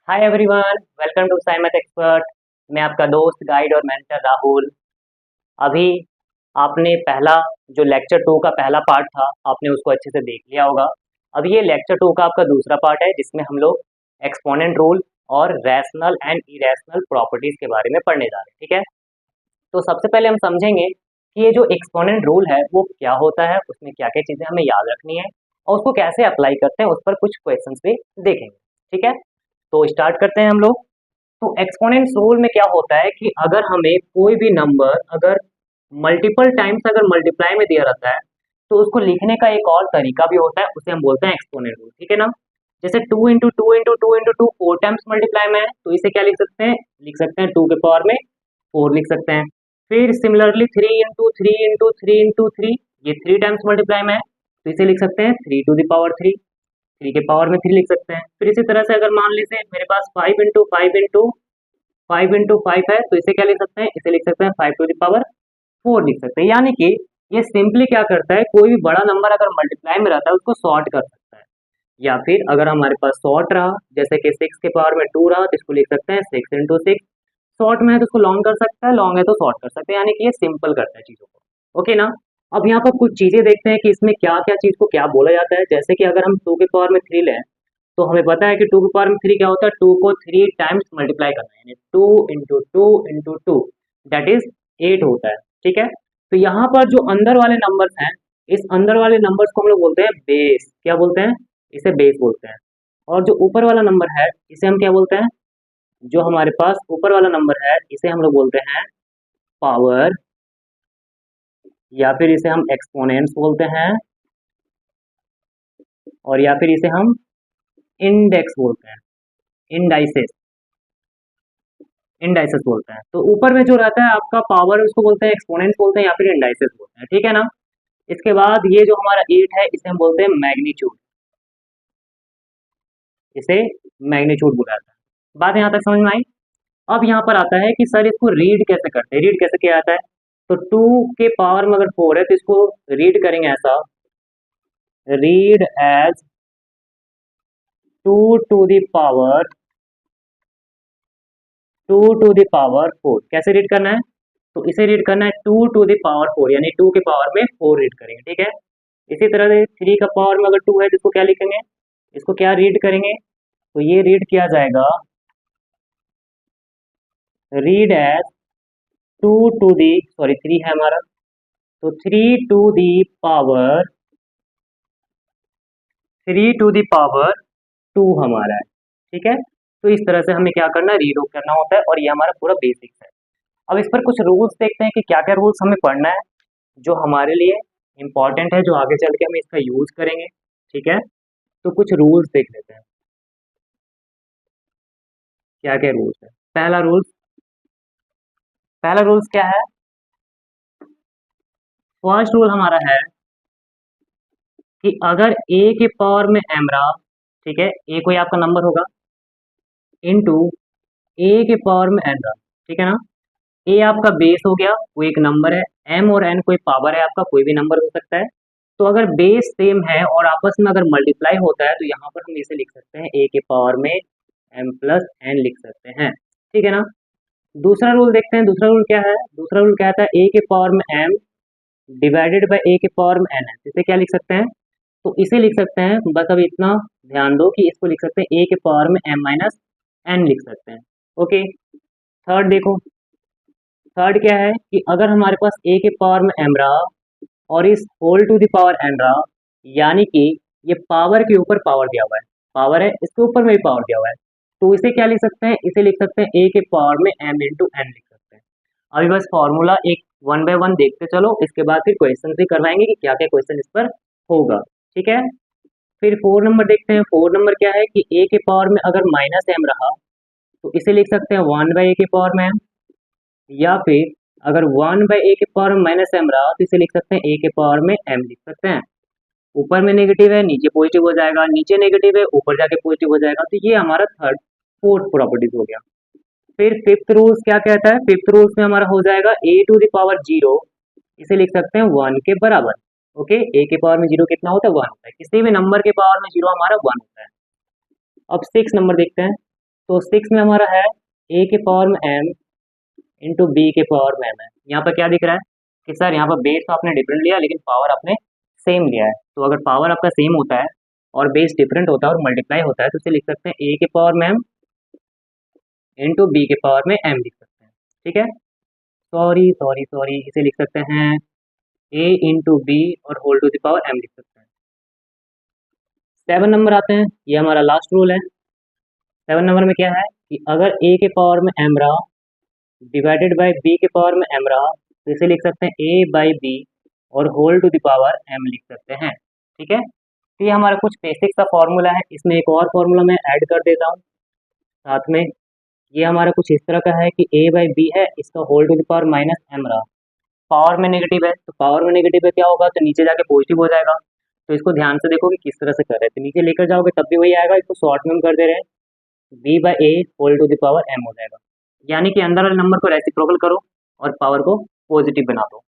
Hi everyone, welcome to Sai math expert. मैं आपका दोस्त, गाइड और मेंटर राहुल। अभी आपने पहला जो लेक्चर 2 का पहला पार्ट था, आपने उसको अच्छे से देख लिया होगा। अभी ये लेक्चर 2 का आपका दूसरा पार्ट है, जिसमें हम लोग एक्सपोनेंट रूल और रैशनल एंड इरेशनल प्रॉपर्टीज के बारे में पढ़ने जा रहे हैं। ठीक है, तो सबसे पहले हम समझेंगे कि ये जो एक्सपोनेंट रूल है वो क्या होता है, उसमें क्या क्या चीज़ें हमें याद रखनी है और उसको कैसे अप्लाई करते हैं, उस पर कुछ क्वेश्चन भी देखेंगे। ठीक है, तो स्टार्ट करते हैं हम लोग। तो एक्सपोनेंट्स रूल में क्या होता है कि अगर हमें कोई भी नंबर अगर मल्टीपल टाइम्स अगर मल्टीप्लाई में दिया रहता है, तो उसको लिखने का एक और तरीका भी होता है, उसे हम बोलते हैं एक्सपोनेंट रूल। ठीक है ना। जैसे 2 into 2 into 2 into 2 four times multiply में है, तो इसे क्या लिख सकते हैं 2 के पावर में 4 लिख सकते हैं। फिर सिमिलरली 3 इंटू 3 इंटू 3 इंटू 3, ये 3 टाइम्स मल्टीप्लाई में है, तो इसे लिख सकते हैं 3 टू द पावर 3, 3 के पावर में 3 लिख सकते हैं। फिर इसी तरह से अगर मान लीजिए मेरे पास 5 इंटू 5 है, तो इसे क्या लिख सकते हैं, इसे लिख सकते हैं 5 टू द पावर 4 लिख सकते हैं। यानी कि ये सिंपली क्या करता है, कोई भी बड़ा नंबर अगर मल्टीप्लाई में रहता है उसको सॉर्ट कर सकता है। या फिर अगर हमारे पास सॉर्ट रहा, जैसे कि 6 के पावर में 2 रहा, तो इसको लिख सकते हैं 6 इंटू 6। शॉर्ट में है तो उसको लॉन्ग कर सकता है, लॉन्ग है तो शॉर्ट कर सकते हैं, यानी कि ये सिंपल करता है चीज़ों को। ओके ना। अब यहाँ पर कुछ चीज़ें देखते हैं कि इसमें क्या क्या चीज़ को क्या बोला जाता है। जैसे कि अगर हम 2 के पावर में 3 लें, तो हमें पता है कि 2 के पावर में 3 क्या होता है, 2 को 3 टाइम्स मल्टीप्लाई करना है, यानी 2 इंटू 2 इंटू 2, दैट इज 8 होता है। ठीक है, तो यहाँ पर जो अंदर वाले नंबर्स हैं, इस अंदर वाले नंबर्स को हम लोग बोलते हैं बेस। क्या बोलते हैं, इसे बेस बोलते हैं। और जो ऊपर वाला नंबर है, इसे हम क्या बोलते हैं, जो हमारे पास ऊपर वाला नंबर है, इसे हम लोग बोलते हैं पावर, या फिर इसे हम एक्सपोनेंट्स बोलते हैं, और या फिर इसे हम इंडेक्स बोलते हैं, इंडाइसेस, इंडाइसेस बोलते हैं। तो ऊपर में जो रहता है आपका पावर, उसको बोलते हैं एक्सपोनेंट्स बोलते हैं, या फिर इंडाइसेस बोलते हैं। ठीक है ना। इसके बाद ये जो हमारा 8 है, इसे हम बोलते हैं मैग्नीट्यूड, इसे मैग्नीट्यूड बोला जाता है। बात यहाँ तक समझ में आई। अब यहाँ पर आता है कि सर इसको रीड कैसे करते हैं, रीड कैसे किया जाता है। तो 2 के पावर में अगर 4 है, तो इसको रीड करेंगे ऐसा, read as 2 to the power 4। कैसे रीड करना है, तो इसे रीड करना है 2 टू द पावर 4, यानी 2 के पावर में 4 रीड करेंगे। ठीक है, इसी तरह से 3 का पावर में अगर 2 है, तो इसको क्या लिखेंगे, इसको क्या रीड करेंगे, तो ये रीड किया जाएगा, रीड एज 3 है हमारा, तो 3 टू दी पावर 2 हमारा है। ठीक है, तो इस तरह से हमें क्या करना है, रीड करना होता है, और ये हमारा पूरा बेसिक्स है। अब इस पर कुछ रूल्स देखते हैं कि क्या क्या रूल्स हमें पढ़ना है, जो हमारे लिए इम्पॉर्टेंट है, जो आगे चल के हम इसका यूज करेंगे। ठीक है, तो कुछ रूल्स देख लेते हैं, क्या क्या रूल्स है। पहला रूल्स क्या है, फर्स्ट रूल हमारा है कि अगर ए के पावर में एम रहा, ठीक है, ए कोई आपका नंबर होगा, इनटू ए के पावर में एन रहा, ठीक है ना। ए आपका बेस हो गया, वो एक नंबर है, एम और एन कोई पावर है आपका, कोई भी नंबर हो सकता है। तो अगर बेस सेम है और आपस में अगर मल्टीप्लाई होता है, तो यहाँ पर हम इसे लिख सकते हैं ए के पावर में एम प्लस एन लिख सकते हैं। ठीक है ना। दूसरा रूल देखते हैं, दूसरा रूल क्या है, दूसरा रूल क्या आता है, ए के पावर में एम डिवाइडेड बाय ए के पावर में एन है, इसे क्या लिख सकते हैं, तो इसे लिख सकते हैं, बस अब इतना ध्यान दो कि इसको लिख सकते हैं ए के पावर में एम माइनस एन लिख सकते हैं। ओके, थर्ड देखो, थर्ड क्या है कि अगर हमारे पास ए के पावर में एम रहा और इस whole to the power N रहा, यानी कि ये पावर के ऊपर पावर दिया हुआ है, पावर है इसके ऊपर में भी पावर दिया हुआ है, तो इसे क्या लिख सकते हैं, इसे लिख सकते हैं ए के पावर में एम इंटू एन लिख सकते हैं। अभी बस फॉर्मूला एक वन बाय वन देखते चलो, इसके बाद फिर क्वेश्चन भी करवाएंगे कि क्या क्या क्वेश्चन इस पर होगा। ठीक है, फिर 4 नंबर देखते हैं। 4 नंबर क्या है कि ए के पावर में अगर माइनस एम रहा, तो इसे लिख सकते हैं 1/a के पावर में एम, या फिर अगर 1/a के पावर में माइनस एम रहा, तो इसे लिख सकते हैं ए के पावर में एम लिख सकते हैं। ऊपर में नेगेटिव है, नीचे पॉजिटिव हो जाएगा, नीचे नेगेटिव है, ऊपर जाके पॉजिटिव हो जाएगा। तो ये हमारा थर्ड फोर्थ प्रॉपर्टीज हो गया। फिर फिफ्थ रूल्स क्या कहता है, फिफ्थ रूल्स में हमारा हो जाएगा a टू द पावर 0, इसे लिख सकते हैं 1 के बराबर। ओके, ए के पावर में 0 कितना होता है, 1 होता है, किसी भी नंबर के पावर में 0 हमारा 1 होता है। अब 6 नंबर देखते हैं, तो 6 में हमारा है a के पावर में m इंटू बी के पावर में m है। यहाँ पर क्या दिख रहा है कि सर यहाँ पर बेस तो आपने डिफरेंट लिया लेकिन पावर आपने सेम लिया है। तो अगर पावर आपका सेम होता है और बेस डिफरेंट होता है और मल्टीप्लाई होता है तो इसे लिख सकते हैं a के पावर में m इंटू बी के पावर में m लिख सकते हैं। ठीक है, सॉरी सॉरी सॉरी, इसे लिख सकते हैं a इंटू बी और whole to the power m लिख सकते हैं। 7 नंबर आते हैं, ये हमारा लास्ट रूल है। 7 नंबर में क्या है कि अगर a के पावर में m रहा डिवाइडेड बाय b के पावर में m रहा तो इसे लिख सकते हैं a बाई बी और whole to the power m लिख सकते हैं। ठीक है, तो ये हमारा कुछ बेसिक सा फॉर्मूला है। इसमें एक और फॉर्मूला मैं ऐड कर देता हूँ साथ में। ये हमारा कुछ इस तरह का है कि a बाई बी है, इसका whole to the power minus m रहा, पावर में नेगेटिव है तो पावर में नेगेटिव है क्या होगा तो नीचे जाके पॉजिटिव हो जाएगा। तो इसको ध्यान से देखो कि किस तरह से कर रहे हैं, तो नीचे लेकर जाओगे तब भी वही आएगा। इसको शॉर्ट में कर दे रहे हैं b by A whole to the power m हो जाएगा, यानी कि अंदर वाले नंबर को रेसिप्रोकल करो और पावर को पॉजिटिव बना दो।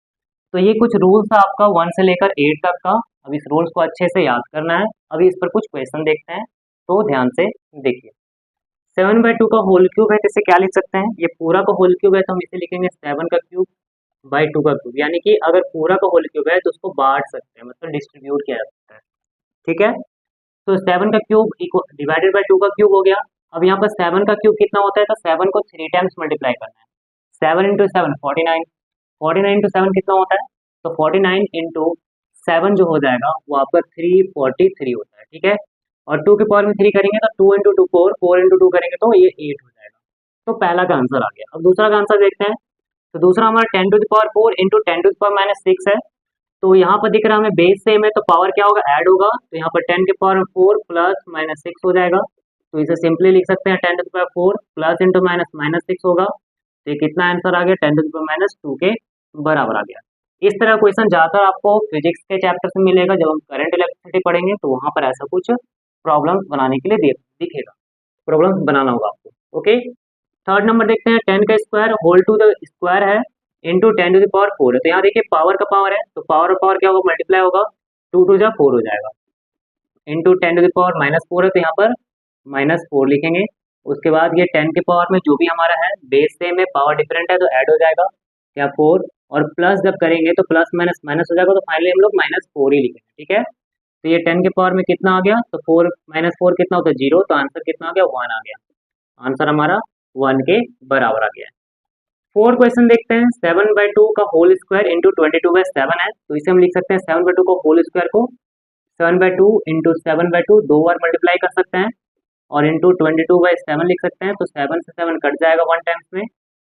तो ये कुछ रूल्स था आपका 1 से लेकर 8 तक का। अब इस रूल्स को अच्छे से याद करना है। अभी इस पर कुछ क्वेश्चन देखते हैं, तो ध्यान से देखिए। 7/2 का होल क्यूब है तो इसे क्या लिख सकते हैं, ये पूरा का होल क्यूब है तो हम इसे लिखेंगे 7 का क्यूब बाई 2 का क्यूब, यानी कि अगर पूरा का होल क्यूब है तो उसको बांट सकते हैं, मतलब डिस्ट्रीब्यूट किया जा सकता है। ठीक है, तो 7 का क्यूब डिवाइडेड बाई 2 का क्यूब हो गया। अब यहाँ पर 7 का क्यूब कितना होता है तो 7 को 3 टाइम्स मल्टीप्लाई करना है। 7 इंटू 7 49, 49 इंटू 7 कितना होता है तो 49 इंटू 7 जो हो जाएगा वो आपका 343 होता है। ठीक है, और 2 के पावर में 3 करेंगे तो 2 इंटू 2 4, 4 इंटू 2 करेंगे तो ये 8 हो जाएगा। तो पहला का आंसर आ गया। अब दूसरा का आंसर देखते हैं। तो दूसरा हमारा 10 to the power 4 into 10 to the power minus 6 है। तो यहाँ पर दिख रहा है हमें बेस सेम है तो पावर क्या होगा ऐड होगा, तो यहाँ पर 10 के पावर 4 प्लस माइनस 6 हो जाएगा। तो इसे सिंपली लिख सकते हैं 10 to the power 4 plus into minus minus 6 होगा। तो ये कितना आंसर आ गया 10 टू द पावर माइनस 2 के बराबर आ गया। इस तरह क्वेश्चन ज़्यादातर आपको फिजिक्स के चैप्टर से मिलेगा। जब हम करंट इलेक्ट्रिसिटी पढ़ेंगे तो वहाँ पर ऐसा कुछ प्रॉब्लम्स बनाने के लिए दिखेगा, प्रॉब्लम्स बनाना होगा आपको। ओके, थर्ड नंबर देखते हैं। 10 का square whole to the square है इंटू 10 टू द पावर 4 है। तो यहाँ देखिए पावर का पावर है तो पावर और पावर क्या होगा मल्टीप्लाई होगा, 2 टू जा 4 हो जाएगा। Into 10 to the power minus 4 है तो यहाँ पर माइनस 4 लिखेंगे। उसके बाद ये 10 के पावर में जो भी हमारा है बेस सेम है पावर डिफरेंट है तो ऐड हो जाएगा क्या 4, और प्लस जब करेंगे तो प्लस माइनस माइनस हो जाएगा तो फाइनली हम लोग माइनस 4 ही लिखेंगे। ठीक है, तो ये 10 के पावर में कितना आ गया तो 4 माइनस 4 कितना होता है 0, तो आंसर कितना आ गया 1 आ गया। आंसर हमारा 1 के बराबर आ गया। फोर्थ क्वेश्चन देखते हैं। 7/2 का होल स्क्वायर इंटू 22/7 है। तो इसे हम लिख सकते हैं 7/2 का होल स्क्वायर को 7/2 इंटू 7/2 दो बार मल्टीप्लाई कर सकते हैं और इंटू 22/7 लिख सकते हैं। तो 7 से 7 कट जाएगा 1 टाइम्स में,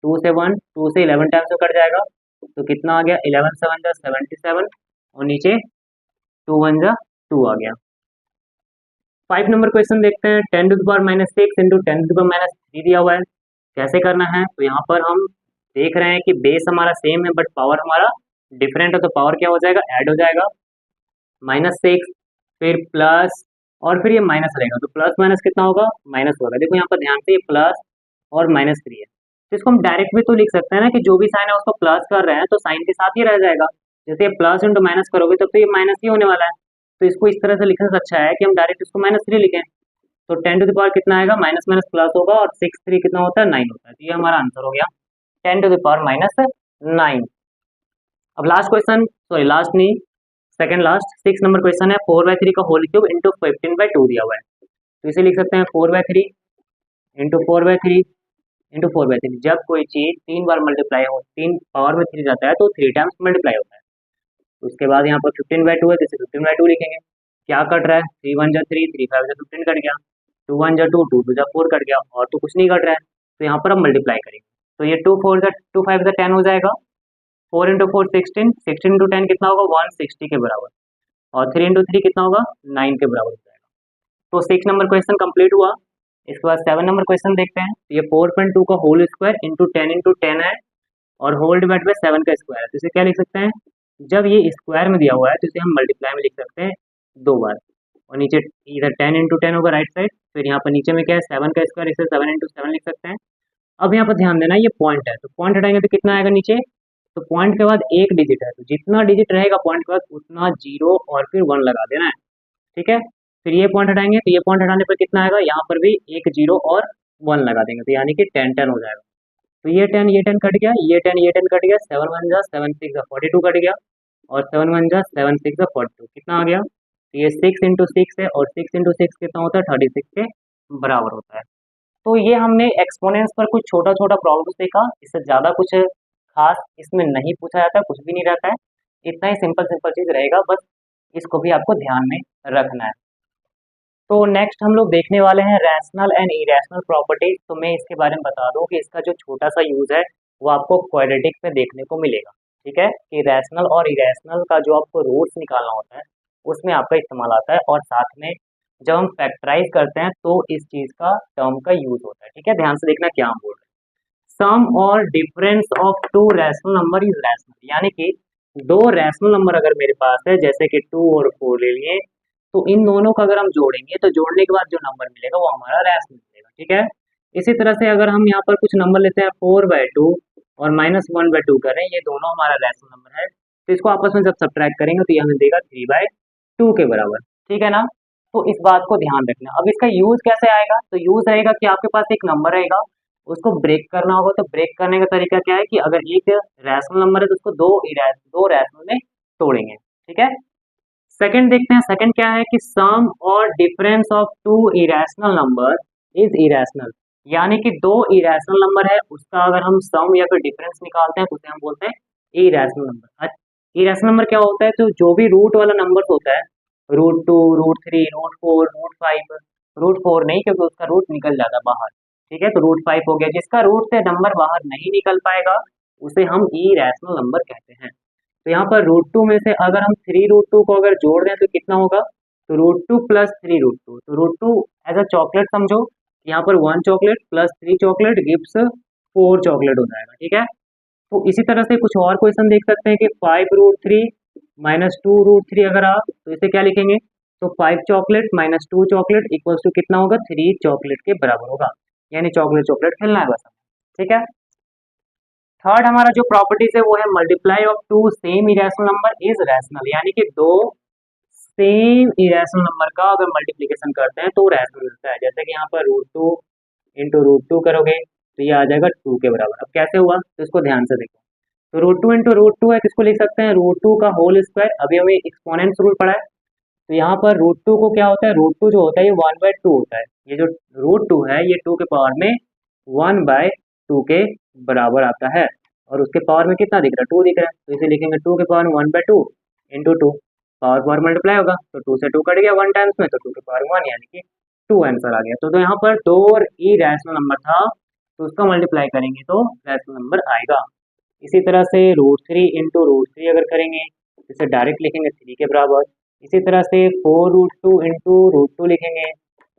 2 से 1, 2 से 11 टाइम्स में कट जाएगा। तो कितना आ गया 11 7 जा 77 और नीचे 2 1 जा 2 आ गया। 5 नंबर क्वेश्चन देखते हैं। 10 to the power minus 6 into 10 to the power minus 3 दिया हुआ है, कैसे करना है। तो यहाँ पर हम देख रहे हैं कि बेस हमारा सेम है बट पावर हमारा डिफरेंट है, तो पावर क्या हो जाएगा ऐड हो जाएगा -6 फिर प्लस और फिर ये माइनस रहेगा। तो प्लस माइनस कितना होगा माइनस होगा। देखो यहाँ पर ध्यान से ये प्लस और -3 है, तो इसको हम डायरेक्ट भी तो लिख सकते हैं ना कि जो भी साइन है उसको प्लस कर रहे हैं तो साइन के साथ ही रह जाएगा। जैसे ये प्लस इंटू माइनस करोगे तब तो ये माइनस ही होने वाला है। तो इसको इस तरह से लिखने से अच्छा है कि हम डायरेक्ट इसको -3 लिखें। तो 10 टू द पावर कितना आएगा माइनस माइनस प्लस होगा और 6 3 कितना होता है 9 होता है। तो ये हमारा आंसर हो गया 10 टू द पावर -9। अब लास्ट क्वेश्चन, सॉरी लास्ट नहीं सेकंड लास्ट 6 नंबर क्वेश्चन है। 4/3 का होल क्यूब इंटू 15/2 दिया हुआ है। तो इसे लिख सकते हैं 4/3 इंटू 4/3 इंटू 4/3। जब कोई चीज़ 3 बार मल्टीप्लाई हो, 3 पावर में 3 जाता है तो 3 टाइम्स मल्टीप्लाई होता है। उसके बाद यहाँ पर 15/2 है तो इसे 15/2 लिखेंगे। क्या कट रहा है 3 1 जा 3, 3 5 जा 15 कट गया, 2 1 जा 2, 2 2 जा 4 कट गया और तो कुछ नहीं कट रहा है। तो यहाँ पर हम मल्टीप्लाई करेंगे तो ये 2 4 जा 2 5 जा 10 हो जाएगा। 4 इंटू 4 16, 16 इंटू 10 कितना होगा 160 के बराबर, और 3 इंटू 3 कितना होगा 9 के बराबर हो जाएगा। तो 6 नंबर क्वेश्चन कंप्लीट हुआ। इसके बाद 7 नंबर क्वेश्चन देखते हैं। ये 4.2 का होल स्क्वायर इंटू 10 है और होल डिवाइड बाय 7 का स्क्वायर है। तो इसे क्या लिख सकते हैं, जब ये स्क्वायर में दिया हुआ है तो इसे हम मल्टीप्लाई में लिख सकते हैं 2 बार, और नीचे इधर 10 इंटू 10 होगा राइट साइड, फिर यहाँ पर नीचे में क्या है 7 का स्क्वायर, इसे 7 इंटू 7 लिख सकते हैं। अब यहाँ पर ध्यान देना ये पॉइंट है तो पॉइंट हटाएंगे तो कितना आएगा नीचे, तो पॉइंट के बाद एक डिजिट है तो जितना डिजिट रहेगा पॉइंट के बाद उतना 0 और फिर 1 लगा देना है। ठीक है, फिर ये पॉइंट हटाएंगे तो ये पॉइंट हटाने पर कितना आएगा, यहाँ पर भी एक 0 और 1 लगा देंगे, तो यानी कि 10 हो जाएगा। तो ये 10 कट गया, ये 10 कट गया, 7 1 जा 7 6 42 कट गया, और 7 1 जा 7 6 42 कितना आ गया? तो ये 6 इंटू सिक्स है, और 6 इंटू सिक्स कितना होता है? 36 के बराबर होता है। तो ये हमने एक्सपोनेंट्स पर कुछ छोटा छोटा प्रॉब्लम देखा, इससे ज़्यादा कुछ खास इसमें नहीं पूछा जाता, कुछ भी नहीं रहता है, इतना ही सिंपल सिंपल चीज़ रहेगा, बस इसको भी आपको ध्यान में रखना है। तो नेक्स्ट हम लोग देखने वाले हैं रैशनल एंड इरेशनल प्रॉपर्टीज। तो मैं इसके बारे में बता दूं कि इसका जो छोटा सा यूज है वो आपको क्वाड्रेटिक में देखने को मिलेगा। ठीक है, कि रैशनल और इरेशनल का जो आपको रूट्स निकालना होता है उसमें आपका इस्तेमाल आता है, और साथ में जब हम फैक्टराइज करते हैं तो इस चीज का टर्म का यूज होता है। ठीक है, ध्यान से देखना क्या हम बोल रहे हैं। सम और difference of to rational number is rational, यानी कि दो रैशनल नंबर अगर मेरे पास है, जैसे कि 2 और 4 ले लिए, तो इन दोनों का अगर हम जोड़ेंगे तो जोड़ने के बाद जो नंबर मिलेगा वो हमारा रैशनल मिलेगा। ठीक है, इसी तरह से अगर हम यहाँ पर कुछ नंबर लेते हैं 4/2 और -1/2 करें, ये दोनों हमारा रैशनल नंबर है, तो इसको आपस में जब सब्ट्रैक्ट करेंगे तो ये हमें देगा 3/2 के बराबर। ठीक है ना, तो इस बात को ध्यान रखना। अब इसका यूज कैसे आएगा? तो यूज रहेगा कि आपके पास एक नंबर रहेगा, उसको ब्रेक करना होगा। तो ब्रेक करने का तरीका क्या है कि अगर एक रैशनल नंबर है तो उसको दो रैशनल में तोड़ेंगे। ठीक है, सेकंड देखते हैं, सेकंड क्या है कि सम और difference of two irrational number is irrational, यानी कि दो इरेशनल नंबर है उसका अगर हम सम या फिर डिफरेंस निकालते हैं तो उसे हम बोलते हैं इरेशनल नंबर। इरेशनल नंबर क्या होता है? तो जो भी रूट वाला नंबर होता है, √2, √3, √4, √5, √4 नहीं, क्योंकि उसका रूट निकल जाता है बाहर। ठीक है, तो √5 हो गया, जिसका रूट से नंबर बाहर नहीं निकल पाएगा उसे हम इरेशनल नंबर कहते हैं। तो यहाँ पर √2 में से अगर हम 3√2 को अगर जोड़ दें तो कितना होगा? तो √2 प्लस 3√2, तो √2 एज अ चॉकलेट समझो, यहाँ पर 1 chocolate plus 3 chocolate gives 4 chocolate हो जाएगा। ठीक है, तो इसी तरह से कुछ और क्वेश्चन देख सकते हैं कि 5√3 -2√3 अगर आप, तो इसे क्या लिखेंगे? तो 5 चॉकलेट -2 चॉकलेट इक्वल्स टू कितना होगा? 3 चॉकलेट के बराबर होगा, यानी चॉकलेट चॉकलेट खेलना है बस। ठीक है, थर्ड हमारा जो प्रॉपर्टीज है वो है multiply of two same irrational number is rational, यानी कि दो सेम इरेशनल नंबर का अगर मल्टीप्लिकेशन करते हैं तो रैशनल मिलता है। जैसे कि यहाँ पर √2 इंटू √2 करोगे तो ये आ जाएगा 2 के बराबर। अब कैसे हुआ तो इसको ध्यान से देखो। तो √2 इंटू √2 है, किसको लिख सकते हैं? √2 का होल स्क्वायर। अभी हमें एक्सपोनेंट्स रूल पढ़ा है, तो यहाँ पर √2 को क्या होता है? √2 जो होता है ये 1/2 होता है, ये जो √2 है ये 2 के पावर में 1/2 के बराबर आता है, और उसके पावर में कितना दिख रहा है? 2 दिख रहा है, तो इसे लिखेंगे 2 के पावर में 1/2 इंटू 2, पावर पावर मल्टीप्लाई होगा, तो 2 से 2 कट गया 1 टाइम्स में, तो 2 के पावर 1 यानी कि 2 आंसर आ गया। तो यहाँ पर दो और ई रैशनल नंबर था, तो उसका मल्टीप्लाई करेंगे तो रैशनल नंबर आएगा। इसी तरह से √3 इंटू √3 अगर करेंगे तो इसे डायरेक्ट लिखेंगे 3 के बराबर। इसी तरह से 4√2 इंटू √2 लिखेंगे,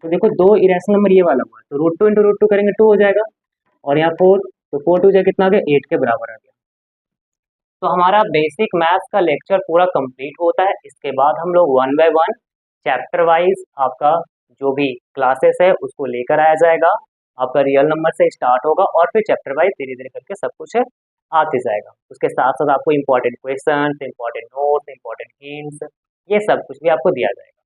तो देखो दो इरेशनल नंबर ये वाला हुआ, तो √2 इंटू √2 करेंगे 2 हो जाएगा, और यहाँ 4, तो 4 2 कितना आ गया? 8 के बराबर आ गया। तो हमारा बेसिक मैथ्स का लेक्चर पूरा कंप्लीट होता है। इसके बाद हम लोग 1 बाय 1 चैप्टर वाइज आपका जो भी क्लासेस है उसको लेकर आया जाएगा। आपका रियल नंबर से स्टार्ट होगा और फिर चैप्टर वाइज धीरे धीरे करके सब कुछ आते जाएगा। उसके साथ साथ आपको important question, important notes, important hints, ये सब कुछ भी आपको दिया जाएगा।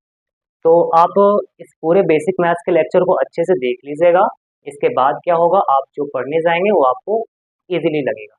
तो आप इस पूरे बेसिक मैथ्स के लेक्चर को अच्छे से देख लीजिएगा। इसके बाद क्या होगा, आप जो पढ़ने जाएंगे वो आपको इजीली लगेगा।